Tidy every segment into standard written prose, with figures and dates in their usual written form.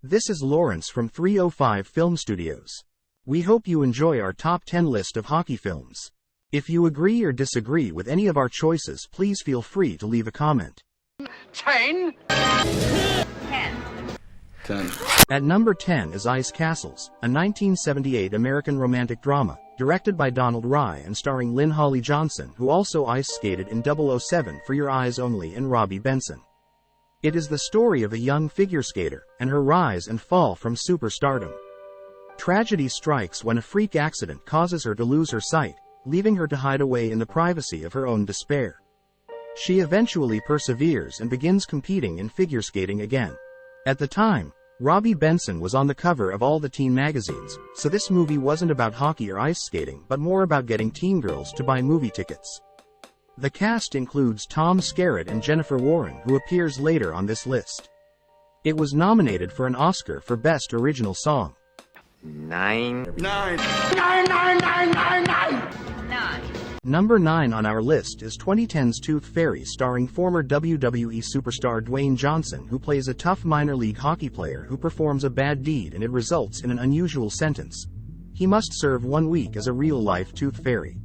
This is Lawrence from 305 Film Studios. We hope you enjoy our top 10 list of hockey films. If you agree or disagree with any of our choices, please feel free to leave a comment. 10. 10. At number 10 is Ice Castles, a 1978 American romantic drama, directed by Donald Rye and starring Lynn Holly Johnson, who also ice skated in 007 For Your Eyes Only, and Robbie Benson. It is the story of a young figure skater and her rise and fall from superstardom. Tragedy strikes when a freak accident causes her to lose her sight, leaving her to hide away in the privacy of her own despair. She eventually perseveres and begins competing in figure skating again. At the time, Robbie Benson was on the cover of all the teen magazines, so this movie wasn't about hockey or ice skating but more about getting teen girls to buy movie tickets. The cast includes Tom Skerritt and Jennifer Warren, who appears later on this list. It was nominated for an Oscar for Best Original Song. 9. Number 9 on our list is 2010's Tooth Fairy, starring former WWE superstar Dwayne Johnson, who plays a tough minor league hockey player who performs a bad deed and it results in an unusual sentence. He must serve 1 week as a real-life Tooth Fairy.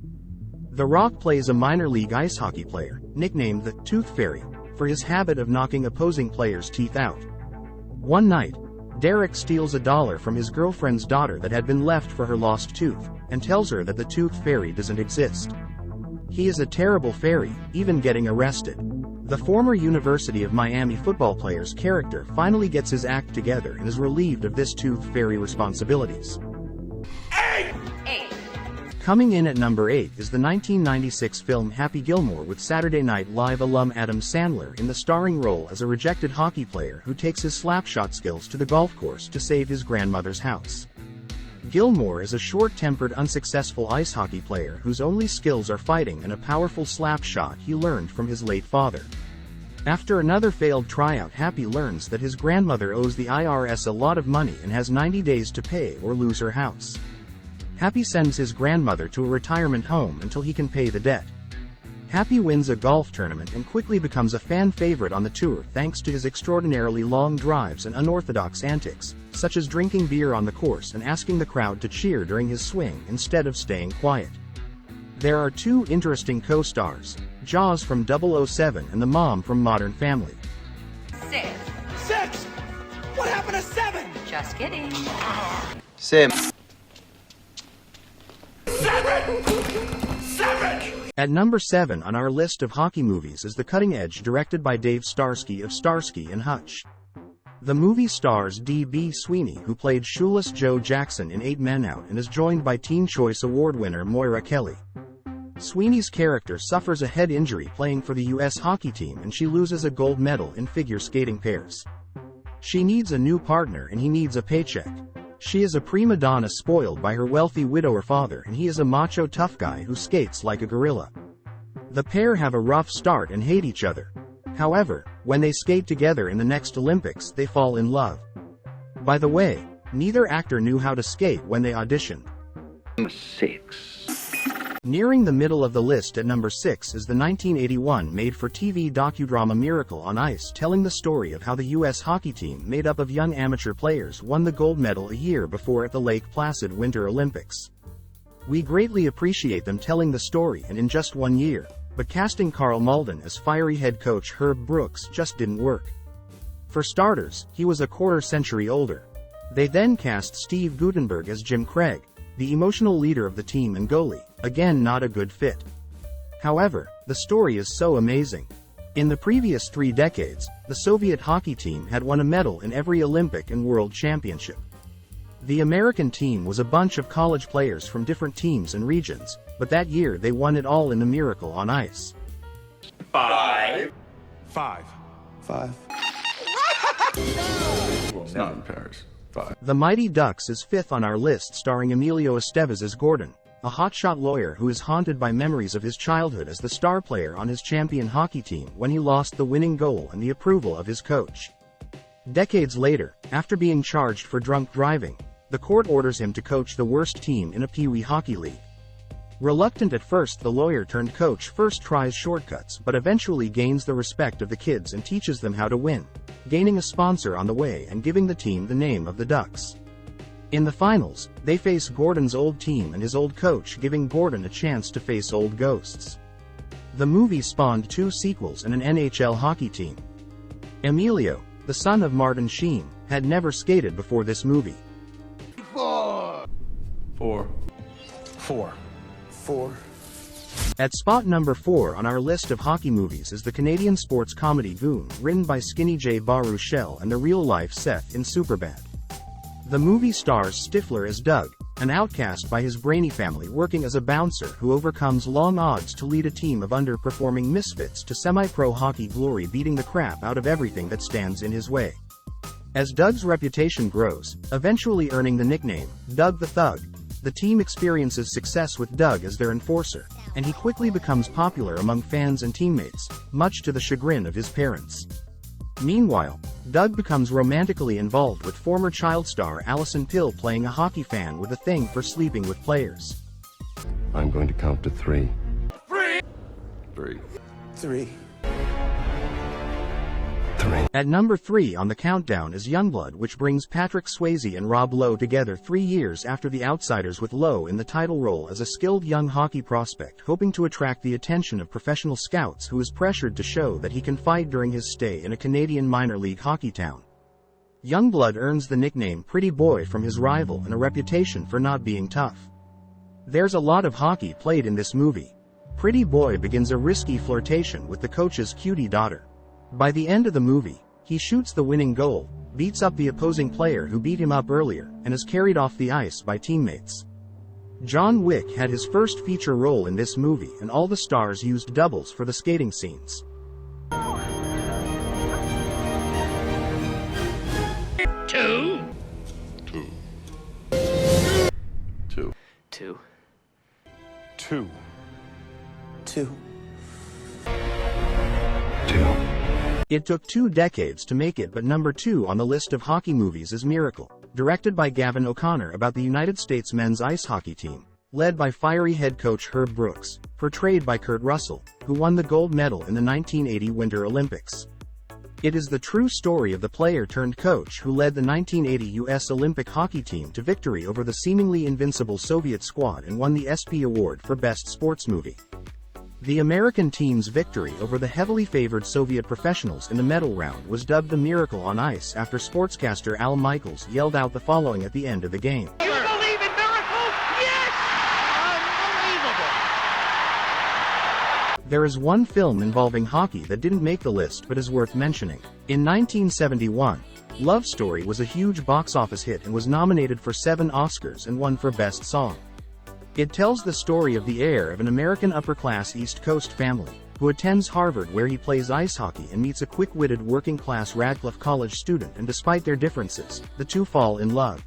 The Rock plays a minor league ice hockey player, nicknamed the Tooth Fairy, for his habit of knocking opposing players' teeth out. One night, Derek steals $1 from his girlfriend's daughter that had been left for her lost tooth, and tells her that the Tooth Fairy doesn't exist. He is a terrible fairy, even getting arrested. The former University of Miami football player's character finally gets his act together and is relieved of this Tooth Fairy responsibilities. 8. Coming in at number 8 is the 1996 film Happy Gilmore, with Saturday Night Live alum Adam Sandler in the starring role as a rejected hockey player who takes his slapshot skills to the golf course to save his grandmother's house. Gilmore is a short-tempered, unsuccessful ice hockey player whose only skills are fighting and a powerful slap shot he learned from his late father. After another failed tryout, Happy learns that his grandmother owes the IRS a lot of money and has 90 days to pay or lose her house. Happy sends his grandmother to a retirement home until he can pay the debt. Happy wins a golf tournament and quickly becomes a fan favorite on the tour thanks to his extraordinarily long drives and unorthodox antics, such as drinking beer on the course and asking the crowd to cheer during his swing instead of staying quiet. There are 2 interesting co-stars, Jaws from 007 and the mom from Modern Family. 6. 6. What happened to 7? Just kidding. 7. 7. At number 7 on our list of hockey movies is The Cutting Edge, directed by Dave Starsky of Starsky and Hutch. The movie stars D.B. Sweeney, who played shoeless Joe Jackson in 8 Men Out, and is joined by Teen Choice Award winner Moira Kelly. Sweeney's character suffers a head injury playing for the U.S. hockey team, and she loses a gold medal in figure skating pairs. She needs a new partner and he needs a paycheck. She is a prima donna spoiled by her wealthy widower father, and he is a macho tough guy who skates like a gorilla. The pair have a rough start and hate each other. However, when they skate together in the next Olympics, they fall in love. By the way, neither actor knew how to skate when they auditioned. 6. Nearing the middle of the list at number 6 is the 1981 made-for-TV docudrama Miracle on Ice, telling the story of how the U.S. hockey team, made up of young amateur players, won the gold medal a year before at the Lake Placid Winter Olympics. We greatly appreciate them telling the story, and in just 1 year, but casting Carl Malden as fiery head coach Herb Brooks just didn't work. For starters, he was a quarter-century older. They then cast Steve Guttenberg as Jim Craig, the emotional leader of the team and goalie, again not a good fit. However, the story is so amazing. In the previous 3 decades, the Soviet hockey team had won a medal in every Olympic and World Championship. The American team was a bunch of college players from different teams and regions, but that year they won it all in the Miracle on Ice. 5. 5. 5. It's not in Paris. 5. The Mighty Ducks is 5th on our list, starring Emilio Estevez as Gordon, a hotshot lawyer who is haunted by memories of his childhood as the star player on his champion hockey team when he lost the winning goal and the approval of his coach. Decades later, after being charged for drunk driving, the court orders him to coach the worst team in a Pee-wee hockey league. Reluctant at first, the lawyer-turned-coach first tries shortcuts but eventually gains the respect of the kids and teaches them how to win. gaining a sponsor on the way and giving the team the name of the Ducks. In the finals, they face Gordon's old team and his old coach, giving Gordon a chance to face old ghosts. The movie spawned 2 sequels and an NHL hockey team. Emilio, the son of Martin Sheen, had never skated before this movie. 4. 4. At spot number 4 on our list of hockey movies is the Canadian sports comedy Goon, written by Skinny J. Baruchel and the real-life Seth in Superbad. The movie stars Stifler as Doug, an outcast by his brainy family working as a bouncer who overcomes long odds to lead a team of underperforming misfits to semi-pro hockey glory, beating the crap out of everything that stands in his way. As Doug's reputation grows, eventually earning the nickname, Doug the Thug, the team experiences success with Doug as their enforcer, and he quickly becomes popular among fans and teammates, much to the chagrin of his parents. Meanwhile, Doug becomes romantically involved with former child star Allison Pill, playing a hockey fan with a thing for sleeping with players. I'm going to count to 3. 3. 3. At number 3 on the countdown is Youngblood, which brings Patrick Swayze and Rob Lowe together 3 years after The Outsiders, with Lowe in the title role as a skilled young hockey prospect hoping to attract the attention of professional scouts, who is pressured to show that he can fight during his stay in a Canadian minor league hockey town. Youngblood earns the nickname Pretty Boy from his rival and a reputation for not being tough. There's a lot of hockey played in this movie. Pretty Boy begins a risky flirtation with the coach's cutie daughter. By the end of the movie, he shoots the winning goal, beats up the opposing player who beat him up earlier, and is carried off the ice by teammates. John Wick had his first feature role in this movie, and all the stars used doubles for the skating scenes. 2. 2. It took 2 decades to make it, but number 2 on the list of hockey movies is Miracle, directed by Gavin O'Connor, about the United States men's ice hockey team, led by fiery head coach Herb Brooks, portrayed by Kurt Russell, who won the gold medal in the 1980 Winter Olympics. It is the true story of the player-turned-coach who led the 1980 U.S. Olympic hockey team to victory over the seemingly invincible Soviet squad and won the ESPY Award for Best Sports Movie. The American team's victory over the heavily favored Soviet professionals in the medal round was dubbed the Miracle on Ice after sportscaster Al Michaels yelled out the following at the end of the game. You believe in miracles? Yes! Unbelievable! There is one film involving hockey that didn't make the list but is worth mentioning. In 1971, Love Story was a huge box office hit and was nominated for 7 Oscars and won for Best Song. It tells the story of the heir of an American upper-class East Coast family, who attends Harvard where he plays ice hockey and meets a quick-witted working-class Radcliffe College student, and despite their differences, the two fall in love.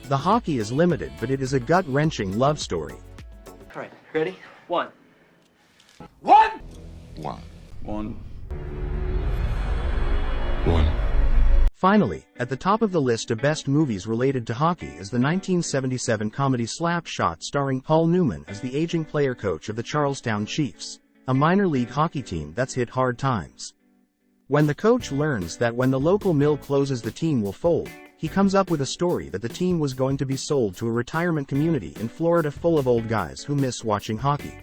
The hockey is limited, but it is a gut-wrenching love story. Alright, ready? 1. 1. 1. Finally, at the top of the list of best movies related to hockey is the 1977 comedy Slap Shot, starring Paul Newman as the aging player coach of the Charlestown Chiefs, a minor league hockey team that's hit hard times. When the coach learns that when the local mill closes the team will fold, he comes up with a story that the team was going to be sold to a retirement community in Florida full of old guys who miss watching hockey.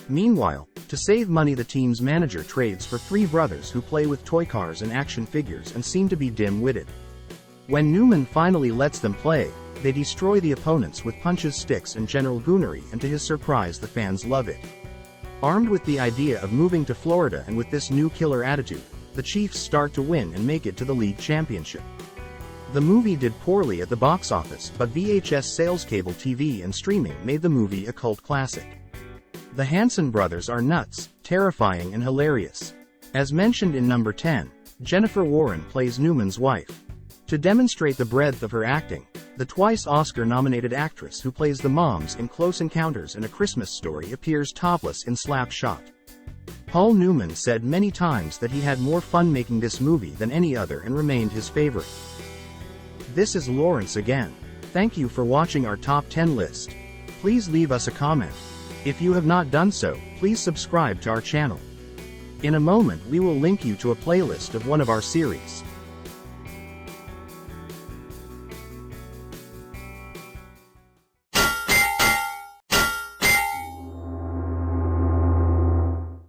Meanwhile, to save money, the team's manager trades for 3 brothers who play with toy cars and action figures and seem to be dim-witted. When Newman finally lets them play, they destroy the opponents with punches, sticks, and general goonery, and to his surprise the fans love it. Armed with the idea of moving to Florida and with this new killer attitude, the Chiefs start to win and make it to the league championship. The movie did poorly at the box office, but VHS sales, cable TV, and streaming made the movie a cult classic. The Hanson brothers are nuts, terrifying, and hilarious. As mentioned in number 10, Jennifer Warren plays Newman's wife. To demonstrate the breadth of her acting, the twice Oscar-nominated actress who plays the moms in Close Encounters and A Christmas Story appears topless in Slap Shot. Paul Newman said many times that he had more fun making this movie than any other and remained his favorite. This is Lawrence again. Thank you for watching our top 10 list. Please leave us a comment. If you have not done so, please subscribe to our channel. In a moment we will link you to a playlist of one of our series.